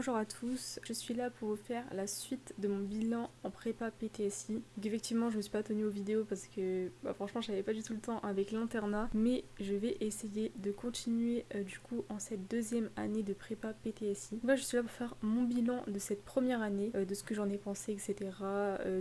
Bonjour à tous, je suis là pour vous faire la suite de mon bilan en prépa PTSI. Donc effectivement je me suis pas tenue aux vidéos parce que franchement j'avais pas du tout le temps avec l'internat, mais je vais essayer de continuer du coup en cette deuxième année de prépa PTSI. Donc là je suis là pour faire mon bilan de cette première année, de ce que j'en ai pensé etc,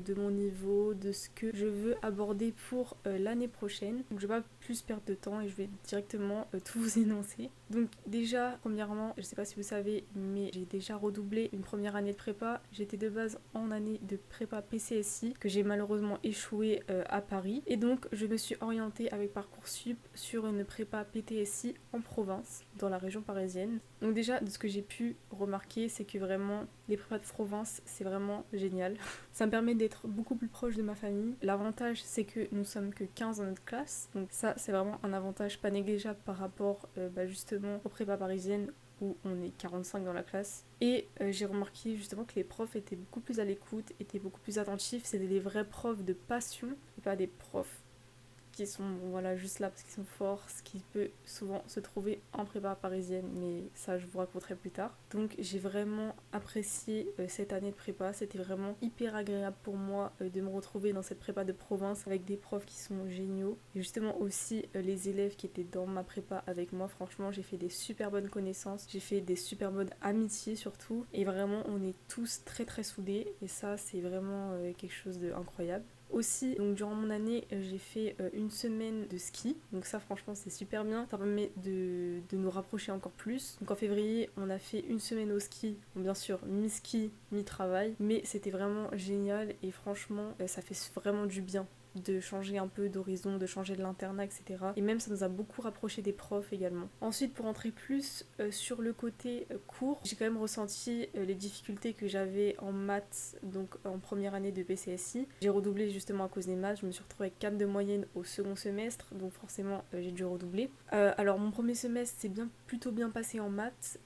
de mon niveau, de ce que je veux aborder pour l'année prochaine. Donc je vais pas plus perdre de temps et je vais directement tout vous énoncer. Donc déjà premièrement, je sais pas si vous savez, mais j'ai déjà redoublé une première année de prépa. J'étais de base en année de prépa PCSI que j'ai malheureusement échoué à Paris, et donc je me suis orientée avec Parcoursup sur une prépa PTSI en province, dans la région parisienne. Donc déjà de ce que j'ai pu remarquer, c'est que vraiment les prépas de province c'est vraiment génial. Ça me permet d'être beaucoup plus proche de ma famille. L'avantage c'est que nous sommes que 15 dans notre classe, donc ça c'est vraiment un avantage pas négligeable par rapport justement aux prépas parisiennes où on est 45 dans la classe. Et j'ai remarqué justement que les profs étaient beaucoup plus à l'écoute, étaient beaucoup plus attentifs. C'était des vrais profs de passion et pas des profs qui sont juste là parce qu'ils sont forts, ce qui peut souvent se trouver en prépa parisienne, mais ça je vous raconterai plus tard. Donc j'ai vraiment apprécié cette année de prépa, c'était vraiment hyper agréable pour moi de me retrouver dans cette prépa de province avec des profs qui sont géniaux, et justement aussi les élèves qui étaient dans ma prépa avec moi. Franchement j'ai fait des super bonnes connaissances, j'ai fait des super bonnes amitiés surtout, et vraiment on est tous très très soudés, et ça c'est vraiment quelque chose d'incroyable. Aussi, donc durant mon année, j'ai fait une semaine de ski. Donc ça, franchement, c'est super bien. Ça permet de nous rapprocher encore plus. Donc en février, on a fait une semaine au ski. Bon, bien sûr, mi-ski, mi-travail. Mais c'était vraiment génial et franchement, ça fait vraiment du bien de changer un peu d'horizon, de changer de l'internat, etc. Et même ça nous a beaucoup rapproché des profs également. Ensuite, pour entrer plus sur le côté cours, j'ai quand même ressenti les difficultés que j'avais en maths, donc en première année de PCSI. J'ai redoublé justement à cause des maths, je me suis retrouvée avec 4 de moyenne au second semestre, donc forcément j'ai dû redoubler. Alors mon premier semestre s'est plutôt bien passé en maths,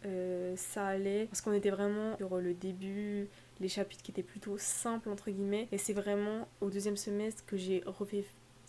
ça allait, parce qu'on était vraiment sur le début, les chapitres qui étaient plutôt simples entre guillemets, et c'est vraiment au deuxième semestre que j'ai refait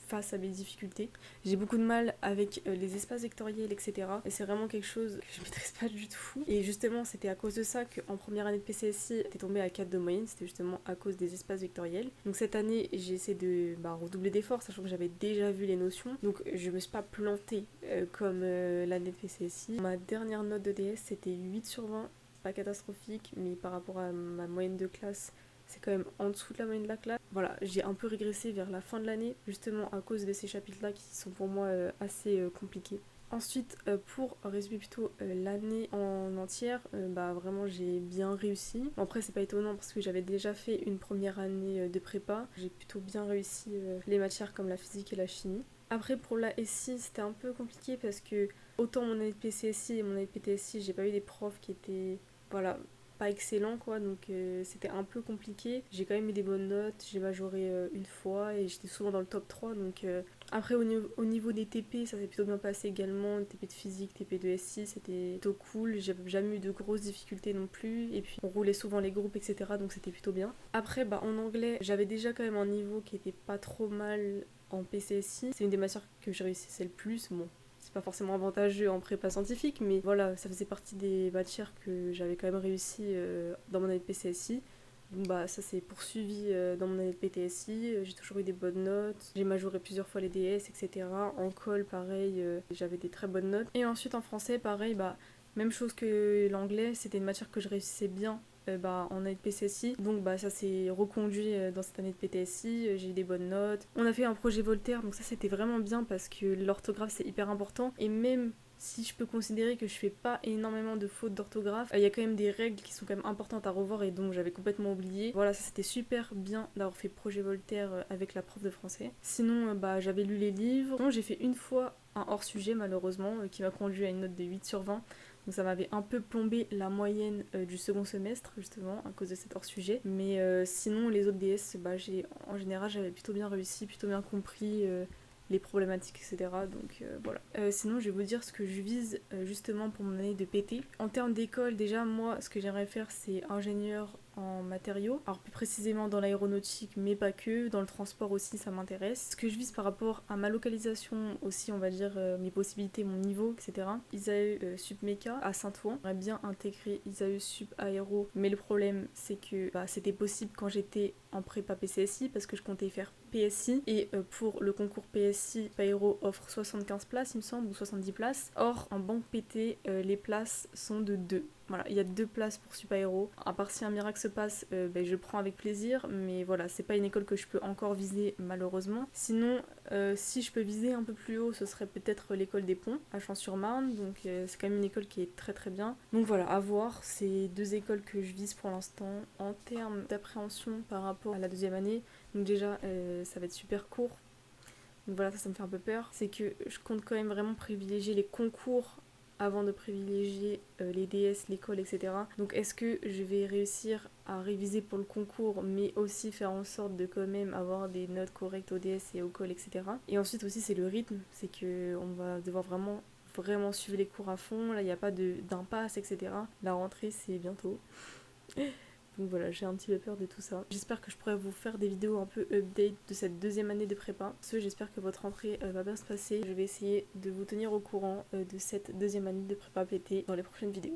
face à mes difficultés. J'ai beaucoup de mal avec les espaces vectoriels, etc. Et c'est vraiment quelque chose que je maîtrise pas du tout. Et justement, c'était à cause de ça qu'en première année de PCSI, j'étais tombée à 4 de moyenne. C'était justement à cause des espaces vectoriels. Donc cette année, j'ai essayé de redoubler d'efforts, sachant que j'avais déjà vu les notions. Donc je me suis pas plantée comme l'année de PCSI. Ma dernière note de DS, c'était 8 sur 20. Pas catastrophique, mais par rapport à ma moyenne de classe, c'est quand même en dessous de la moyenne de la classe. Voilà, j'ai un peu régressé vers la fin de l'année, justement à cause de ces chapitres-là qui sont pour moi assez compliqués. Ensuite, pour résumer plutôt l'année en entière, vraiment j'ai bien réussi. Bon, après c'est pas étonnant parce que j'avais déjà fait une première année de prépa. J'ai plutôt bien réussi les matières comme la physique et la chimie. Après pour la SI c'était un peu compliqué parce que autant mon année de PCSI et mon année de PTSI, j'ai pas eu des profs qui étaient pas excellent quoi, donc c'était un peu compliqué. J'ai quand même eu des bonnes notes, j'ai majoré une fois et j'étais souvent dans le top 3, donc après au niveau des TP ça s'est plutôt bien passé également. Le TP de physique, TP de SI c'était plutôt cool, j'ai jamais eu de grosses difficultés non plus, et puis on roulait souvent les groupes etc, donc c'était plutôt bien. Après en anglais j'avais déjà quand même un niveau qui était pas trop mal en PCSI, c'est une des matières que je réussissais le plus. Bon, c'est pas forcément avantageux en prépa scientifique, mais voilà, ça faisait partie des matières que j'avais quand même réussi dans mon année de PCSI. Donc ça s'est poursuivi dans mon année de PTSI, j'ai toujours eu des bonnes notes, j'ai majoré plusieurs fois les DS, etc. En colle, pareil, j'avais des très bonnes notes. Et ensuite en français, pareil, même chose que l'anglais, c'était une matière que je réussissais bien en année de PCSI, donc ça s'est reconduit dans cette année de PTSI, j'ai eu des bonnes notes. On a fait un projet Voltaire, donc ça c'était vraiment bien parce que l'orthographe c'est hyper important, et même si je peux considérer que je fais pas énormément de fautes d'orthographe, il y a quand même des règles qui sont quand même importantes à revoir et donc j'avais complètement oublié. Voilà, ça c'était super bien d'avoir fait projet Voltaire avec la prof de français. Sinon j'avais lu les livres. Non, j'ai fait une fois un hors-sujet malheureusement qui m'a conduit à une note de 8 sur 20. Donc ça m'avait un peu plombé la moyenne du second semestre justement à cause de cet hors-sujet. Mais sinon les autres DS, en général j'avais plutôt bien réussi, plutôt bien compris les problématiques, etc. Donc voilà. Sinon je vais vous dire ce que je vise justement pour mon année de PT. En termes d'école, déjà moi ce que j'aimerais faire c'est ingénieur en matériaux. Alors plus précisément dans l'aéronautique, mais pas que, dans le transport aussi ça m'intéresse. Ce que je vise par rapport à ma localisation aussi, on va dire mes possibilités, mon niveau, etc. ISAE Sup Méca à Saint-Ouen. J'aimerais bien intégrer ISAE Sup Aéro, mais le problème c'est que c'était possible quand j'étais en prépa PCSI parce que je comptais faire PSI et pour le concours PSI, Aéro offre 75 places il me semble ou 70 places. Or en banque PT les places sont de 2. Voilà, il y a 2 places pour Sup Aéro. À part si un miracle se passe, je prends avec plaisir, mais voilà, c'est pas une école que je peux encore viser malheureusement. Sinon, si je peux viser un peu plus haut, ce serait peut-être l'école des Ponts à Champs-sur-Marne, donc c'est quand même une école qui est très très bien. Donc voilà, à voir, c'est 2 écoles que je vise pour l'instant. En termes d'appréhension par rapport à la deuxième année, donc déjà ça va être super court. Donc voilà, ça me fait un peu peur. C'est que je compte quand même vraiment privilégier les concours avant de privilégier les DS, l'école, etc. Donc est-ce que je vais réussir à réviser pour le concours, mais aussi faire en sorte de quand même avoir des notes correctes au DS et au col, etc. Et ensuite aussi c'est le rythme, c'est que on va devoir vraiment suivre les cours à fond. Là il n'y a pas d'impasse, etc. La rentrée c'est bientôt. Donc voilà, j'ai un petit peu peur de tout ça. J'espère que je pourrai vous faire des vidéos un peu update de cette deuxième année de prépa. J'espère que votre rentrée va bien se passer. Je vais essayer de vous tenir au courant de cette deuxième année de prépa PT dans les prochaines vidéos.